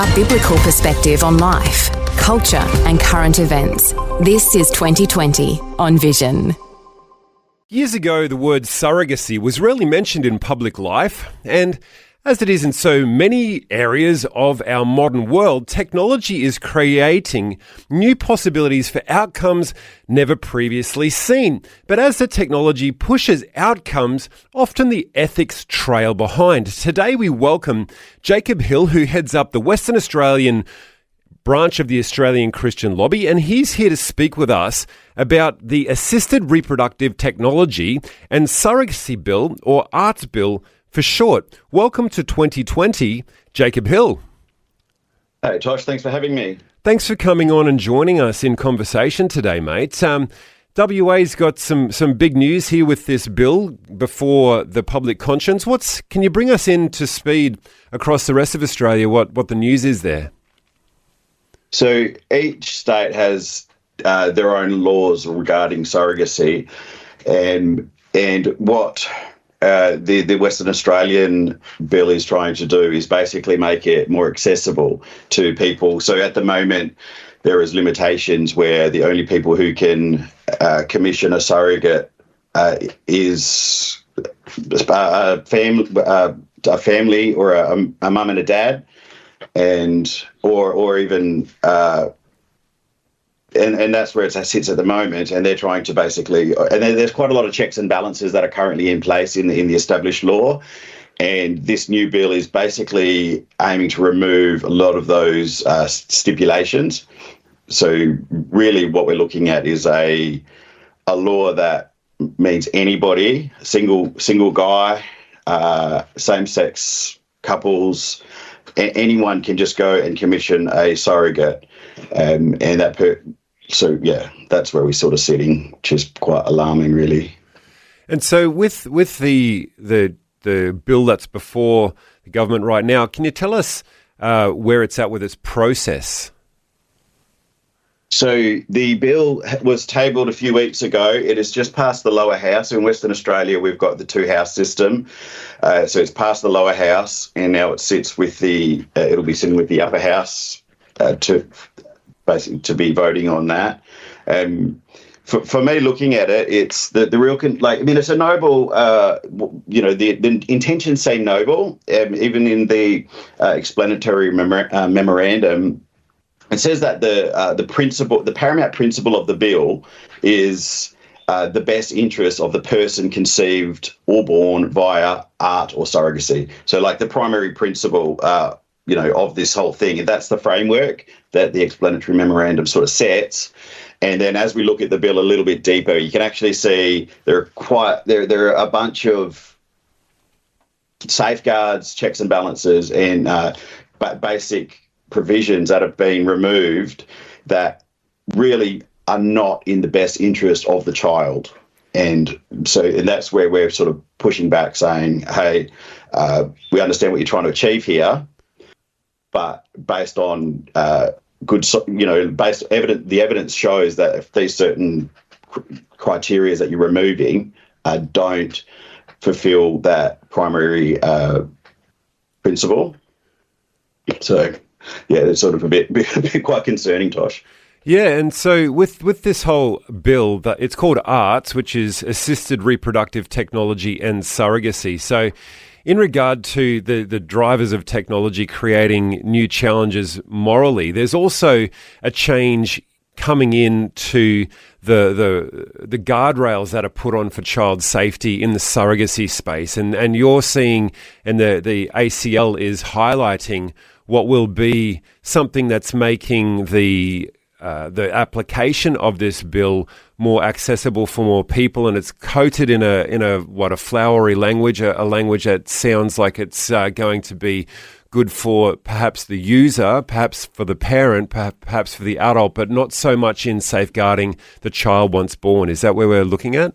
A biblical perspective on life, culture and current events. This is 2020 on Vision. Years ago, the word surrogacy was rarely mentioned in public life, and as it is in so many areas of our modern world, technology is creating new possibilities for outcomes never previously seen. But as the technology pushes outcomes, often the ethics trail behind. Today we welcome Jacob Hill, who heads up the Western Australian branch of the Australian Christian Lobby, and he's here to speak with us about the Assisted Reproductive Technology and Surrogacy Bill, or ARTS Bill for short. Welcome to 2020, Jacob Hill. Hey, Tosh, thanks for having me. Thanks for coming on and joining us in conversation today, mate. WA's got some big news here with this bill before the public conscience. Can you bring us in to speed across the rest of Australia what the news is there? So each state has their own laws regarding surrogacy, and what the Western Australian bill is trying to do is basically make it more accessible to people. So at the moment, there is limitations where the only people who can commission a surrogate is a family or a mum and a dad, or even and that's where it sits at the moment, and they're trying to basically, and there's quite a lot of checks and balances that are currently in place in the established law, and this new bill is basically aiming to remove a lot of those stipulations. So really what we're looking at is a law that means anybody, single guy, same-sex couples, anyone can just go and commission a surrogate, so that's where we're sort of sitting, which is quite alarming, really. And so, with the bill that's before the government right now, can you tell us where it's at with its process? So the bill was tabled a few weeks ago. It has just passed the lower house. In Western Australia, we've got the two-house system. So it's passed the lower house, and now it sits with it'll be sitting with the upper house to be voting on that. For me, looking at it, it's the real, it's a noble, the intentions seem noble. Even in the explanatory memorandum, it says that the paramount principle of the bill is the best interest of the person conceived or born via art or surrogacy. So, the primary principle, of this whole thing, and that's the framework that the explanatory memorandum sort of sets. And then, as we look at the bill a little bit deeper, you can actually see there are a bunch of safeguards, checks and balances, and basic provisions that have been removed that really are not in the best interest of the child. And that's where we're sort of pushing back, saying, hey, we understand what you're trying to achieve here, but based on the evidence shows that if these certain criteria that you're removing don't fulfill that primary principle. So it's sort of a bit quite concerning, Tosh. Yeah, and so with this whole bill, it's called ARTS, which is Assisted Reproductive Technology and Surrogacy. So in regard to the drivers of technology creating new challenges morally, there's also a change coming into the guardrails that are put on for child safety in the surrogacy space. And you're seeing, and the ACL is highlighting what will be something that's making the application of this bill more accessible for more people, and it's coated in a flowery language, a language that sounds like it's going to be good for perhaps the user, perhaps for the parent, perhaps for the adult, but not so much in safeguarding the child once born. Is that where we're looking at?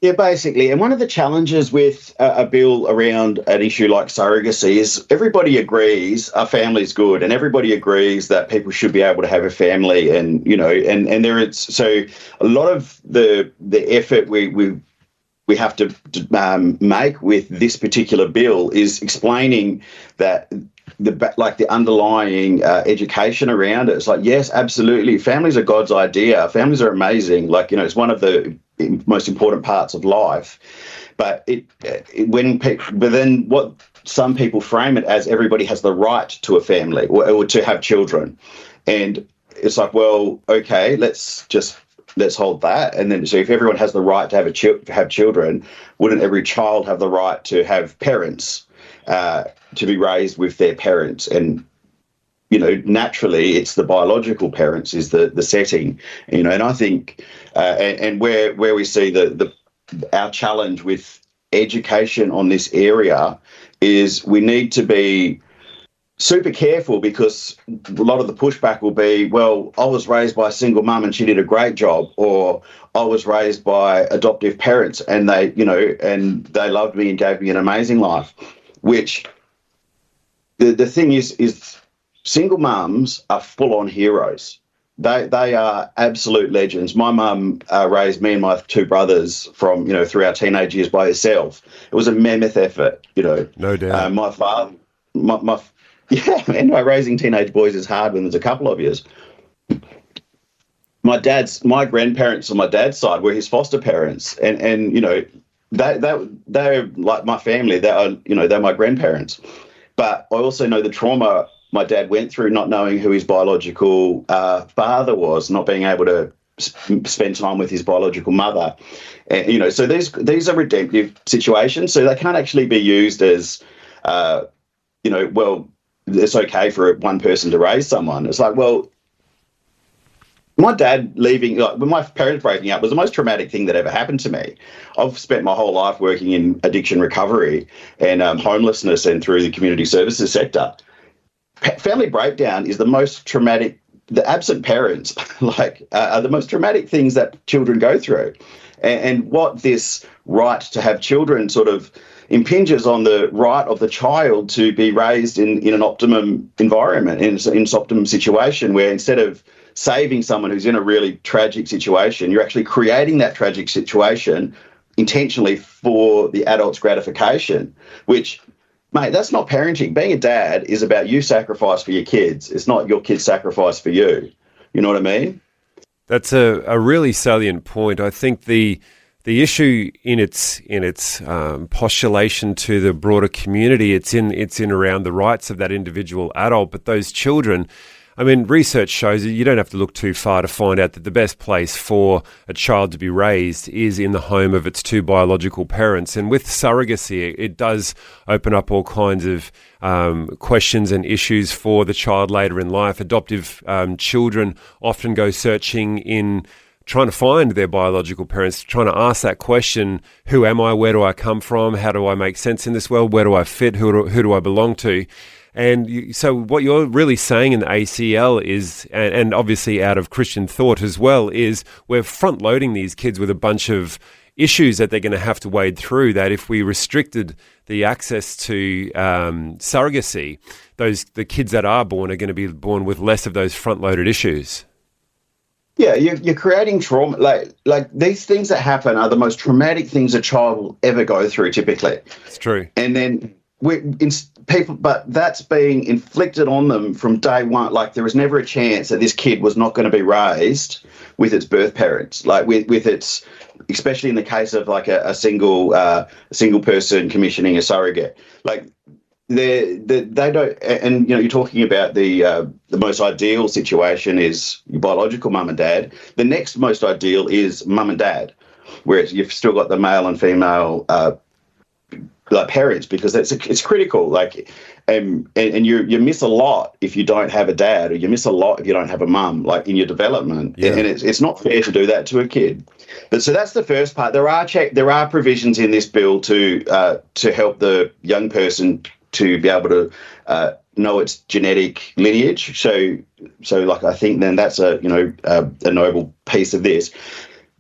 Yeah, basically. And one of the challenges with a bill around an issue like surrogacy is everybody agrees a family's good, and everybody agrees that people should be able to have a family, and and there is so a lot of the effort we have to make with this particular bill is explaining that the underlying education around it. It's like, yes, absolutely, families are God's idea. Families are amazing. Like, you know, it's one of the most important parts of life. But but then what some people frame it as, everybody has the right to a family or to have children, and it's like, well, okay, let's hold that. And then, so if everyone has the right to have children, wouldn't every child have the right to have parents, to be raised with their parents? And, you know, naturally, it's the biological parents is the setting, you know. And I think, and where we see our challenge with education on this area is we need to be super careful, because a lot of the pushback will be, well, I was raised by a single mum and she did a great job, or I was raised by adoptive parents and they, you know, and they loved me and gave me an amazing life. Which the thing is single mums are full-on heroes. They are absolute legends. My mum raised me and my two brothers from, you know, through our teenage years by herself. It was a mammoth effort, you know. No doubt. My father, yeah, man, raising teenage boys is hard when there's a couple of years. My grandparents on my dad's side were his foster parents, and you know, they're like my family. They're my grandparents. But I also know the trauma my dad went through, not knowing who his biological father was, not being able to spend time with his biological mother, and you know, so these are redemptive situations. So they can't actually be used as, you know, well, it's okay for one person to raise someone. It's like, well, my dad leaving, like, when my parents breaking up was the most traumatic thing that ever happened to me. I've spent my whole life working in addiction recovery and homelessness and through the community services sector. Family breakdown is the most traumatic. The absent parents, are the most traumatic things that children go through. And what this right to have children sort of impinges on the right of the child to be raised in an optimum environment, in an optimum situation, where instead of saving someone who's in a really tragic situation, you're actually creating that tragic situation intentionally for the adult's gratification, which, mate, that's not parenting. Being a dad is about you sacrifice for your kids. It's not your kids sacrifice for you. You know what I mean? That's a really salient point. I think the issue in its postulation to the broader community, it's in around the rights of that individual adult, but those children. I mean, research shows that you don't have to look too far to find out that the best place for a child to be raised is in the home of its two biological parents. And with surrogacy, it does open up all kinds of questions and issues for the child later in life. Adoptive children often go searching in trying to find their biological parents, trying to ask that question, who am I, where do I come from, how do I make sense in this world, where do I fit, who do I belong to? And so what you're really saying in the ACL is, and obviously out of Christian thought as well, is we're front-loading these kids with a bunch of issues that they're going to have to wade through, that if we restricted the access to surrogacy, the kids that are born are going to be born with less of those front-loaded issues. Yeah, you're creating trauma. Like these things that happen are the most traumatic things a child will ever go through, typically. It's true. And then but that's being inflicted on them from day one. Like, there was never a chance that this kid was not going to be raised with its birth parents, like with its, especially in the case of like a single person commissioning a surrogate. Like, they don't, and you know, you're talking about the most ideal situation is your biological mum and dad. The next most ideal is mum and dad, where you've still got the male and female like parents, because it's critical. Like, and you miss a lot if you don't have a dad, or you miss a lot if you don't have a mum, like in your development. Yeah. And it's not fair to do that to a kid. But so that's the first part. There are provisions in this bill to help the young person to be able to know its genetic lineage. So like, I think then that's a noble piece of this.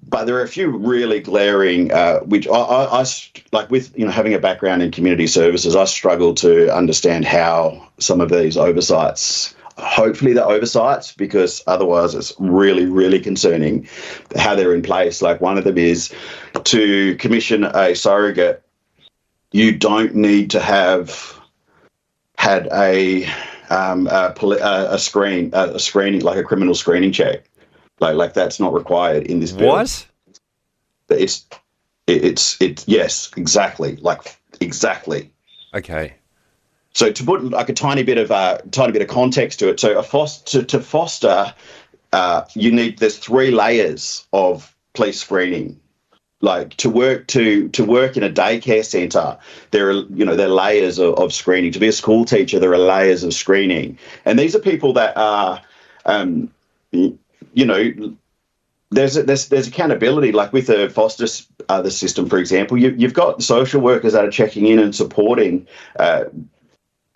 But there are a few really glaring, which I like, with, you know, having a background in community services, I struggle to understand how some of these oversights, hopefully they're oversights, because otherwise it's really, really concerning how they're in place. Like, one of them is to commission a surrogate, you don't need to have had a screening, like a criminal screening check. Like that's not required in this bill. What? It's yes, exactly. Like exactly. Okay. So to put like a tiny bit of context to it, so to foster, there's 3 layers of police screening. Like to work in a daycare centre, there are layers of screening. To be a school teacher, there are layers of screening, and these are people that are, there's accountability. Like with the foster the system, for example, you've got social workers that are checking in and supporting.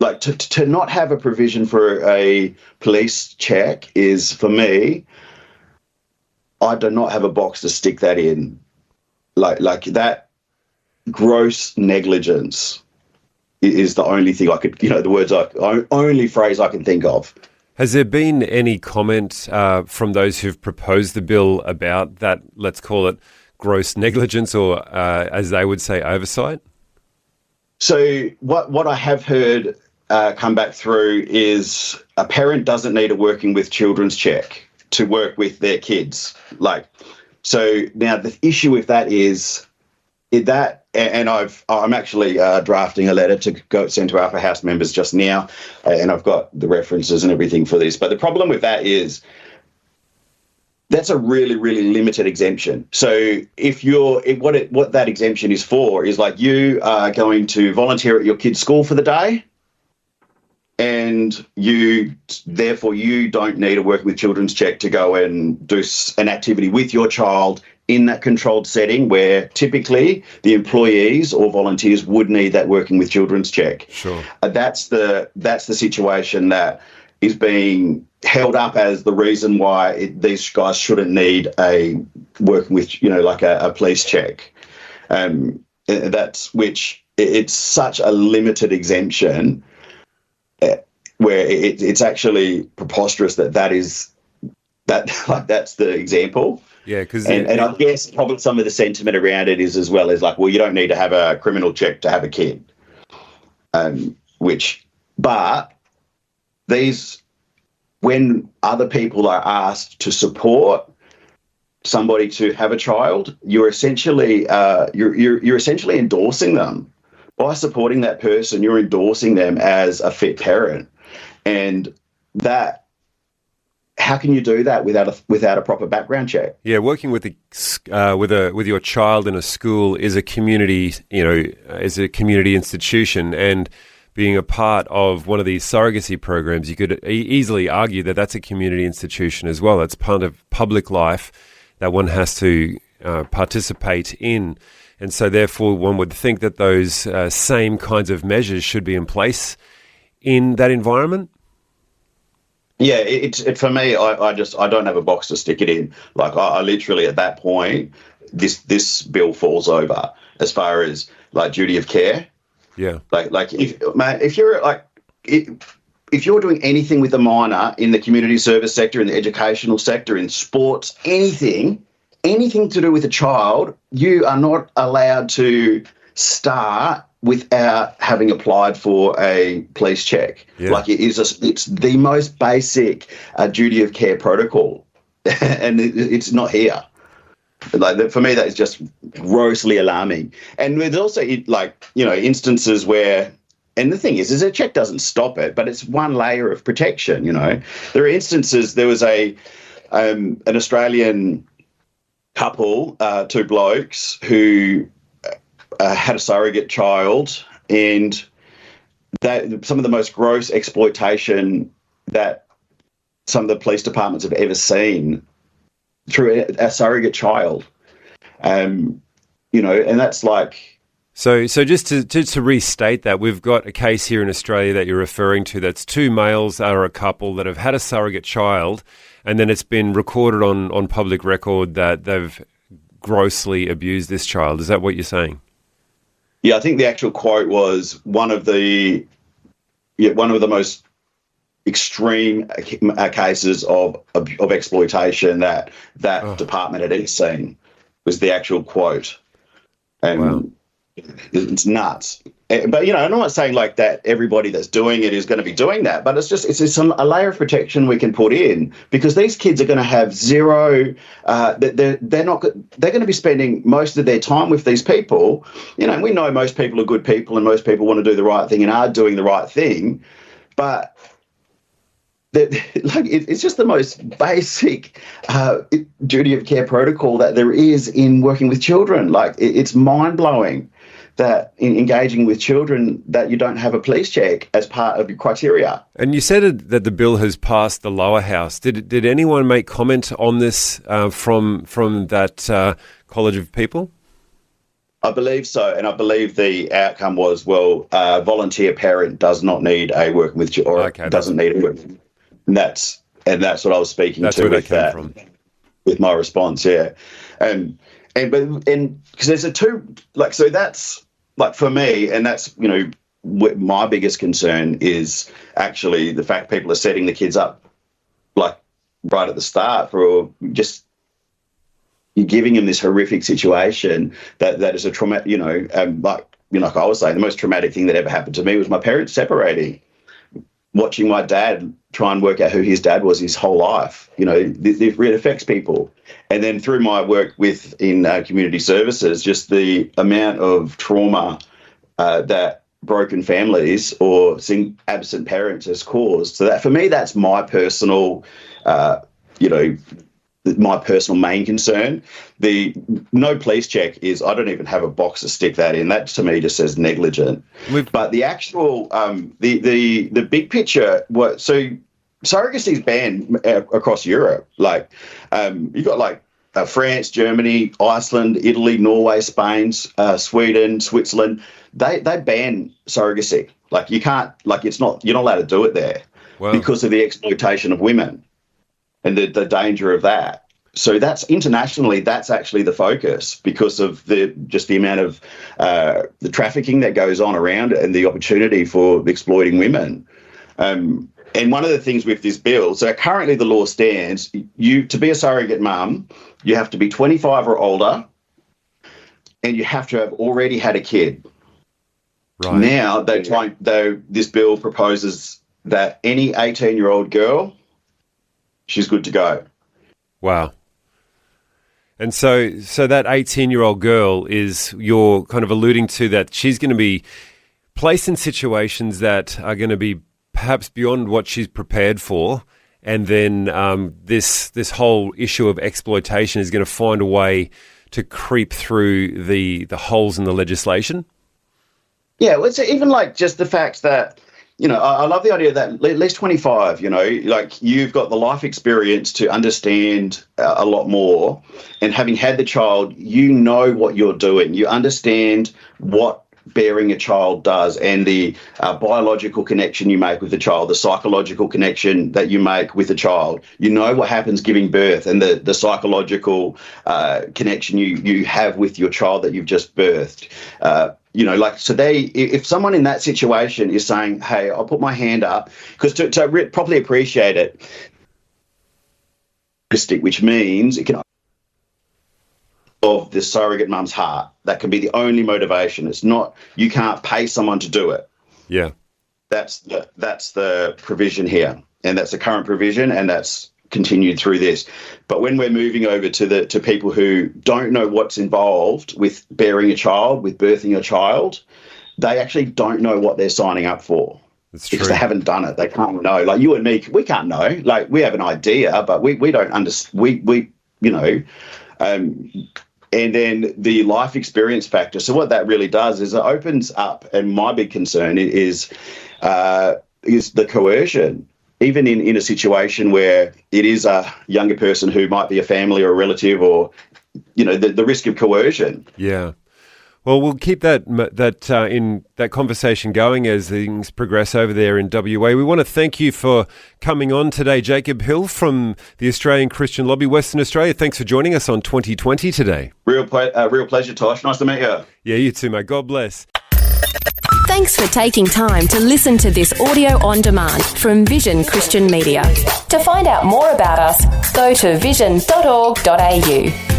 Like to not have a provision for a police check is, for me, I do not have a box to stick that in. Like that gross negligence is the only thing I could, the only phrase I can think of. Has there been any comment from those who've proposed the bill about that, let's call it gross negligence, or as they would say, oversight? So what I have heard come back through is a parent doesn't need a working with children's check to work with their kids. So now the issue with that is that, and I'm actually drafting a letter to go send to Upper House members just now, and I've got the references and everything for this. But the problem with that is that's a really, really limited exemption. So what that exemption is for is like you are going to volunteer at your kid's school for the day, and therefore you don't need a working with children's check to go and do an activity with your child in that controlled setting where typically the employees or volunteers would need that working with children's check. Sure. That's the situation that is being held up as the reason why these guys shouldn't need a working with, a police check. It's such a limited exemption where it's actually preposterous that's the example. Yeah, because and I guess probably some of the sentiment around it is as well as like, well, you don't need to have a criminal check to have a kid. But when other people are asked to support somebody to have a child, you're essentially endorsing them. By supporting that person, you're endorsing them as a fit parent, and that. How can you do that without a proper background check? Yeah, working with your child in a school is a community, is a community institution, and being a part of one of these surrogacy programs, you could easily argue that that's a community institution as well. That's part of public life that one has to participate in. And so therefore one would think that those same kinds of measures should be in place in that environment. Yeah, for me, I don't have a box to stick it in. Like I literally at that point, this bill falls over as far as like duty of care. Yeah. Like if you're doing anything with a minor in the community service sector, in the educational sector, in sports, anything to do with a child, you are not allowed to start without having applied for a police check. Yeah. Like it's the most basic duty of care protocol, and it's not here. Like for me, that is just grossly alarming. And there's also instances where, and the thing is a check doesn't stop it, but it's one layer of protection. There are instances. There was an Australian couple, 2 blokes who had a surrogate child, and that some of the most gross exploitation that some of the police departments have ever seen through a surrogate child. And that's like. So just to restate that, we've got a case here in Australia that you're referring to that's 2 males that are a couple that have had a surrogate child, and then it's been recorded on public record that they've grossly abused this child. Is that what you're saying? Yeah, I think the actual quote was one of the most extreme cases of exploitation that department had ever seen, was the actual quote. And wow. It's nuts. But, I'm not saying like that everybody that's doing it is going to be doing that, but it's just a layer of protection we can put in, because these kids are going to have zero, they're going to be spending most of their time with these people. And we know most people are good people and most people want to do the right thing and are doing the right thing, but it's just the most basic duty of care protocol that there is in working with children. It's mind-blowing that in engaging with children that you don't have a police check as part of your criteria. And you said that the bill has passed the lower house. Did anyone make comment on this from that College of People? I believe so, and I believe the outcome was, volunteer parent does not need a working with children, or doesn't need a working. And that's what I was speaking to with that, with my response, yeah. And because there's a two, so that's for me, and that's my biggest concern is actually the fact people are setting the kids up right at the start for just you're giving them this horrific situation that is a trauma. Like I was saying, the most traumatic thing that ever happened to me was my parents separating. Watching my dad try and work out who his dad was his whole life, it really affects people. And then through my work in community services, just the amount of trauma that broken families or absent parents has caused. So that for me, that's my personal, my personal main concern. The no police check is, I don't even have a box to stick that in. That to me just says negligent. But the actual, the big picture, surrogacy is banned across Europe. You've got France, Germany, Iceland, Italy, Norway, Spain, Sweden, Switzerland. They ban surrogacy. You can't, you're not allowed to do it there. Wow. Because of the exploitation of women and the danger of that. So that's internationally, that's actually the focus because of the amount of the trafficking that goes on around it and the opportunity for exploiting women. And one of the things with this bill, so currently the law stands, to be a surrogate mum, you have to be 25 or older and you have to have already had a kid. Right. Now, this bill proposes that any 18-year-old girl, she's good to go. Wow. And so that 18-year-old girl is, you're kind of alluding to that she's going to be placed in situations that are going to be perhaps beyond what she's prepared for. And then this whole issue of exploitation is going to find a way to creep through the holes in the legislation. Yeah, well, it's even just the fact that, I love the idea that at least 25, you've got the life experience to understand a lot more. And having had the child, you know what you're doing. You understand what bearing a child does and the biological connection you make with the child, the psychological connection that you make with the child. You know what happens giving birth and the psychological connection you have with your child that you've just birthed. If someone in that situation is saying, hey, I'll put my hand up, because to properly appreciate it, which means it can of the surrogate mum's heart. That can be the only motivation. It's not, you can't pay someone to do it. Yeah. That's the provision here. And that's the current provision, and that's continued through this. But when we're moving over to people who don't know what's involved with bearing a child, with birthing a child, they actually don't know what they're signing up for. That's true. Because they haven't done it. They can't know. Like you and me, we can't know. We have an idea, but we don't understand. And then the life experience factor. So what that really does is it opens up, and my big concern is the coercion. Even in a situation where it is a younger person who might be a family or a relative, or the risk of coercion. Yeah. Well, we'll keep that conversation going as things progress over there in WA. We want to thank you for coming on today, Jacob Hill from the Australian Christian Lobby, Western Australia. Thanks for joining us on 2020 today. Real pleasure, Tosh. Nice to meet you. Yeah, you too, mate. God bless. Thanks for taking time to listen to this audio on demand from Vision Christian Media. To find out more about us, go to vision.org.au.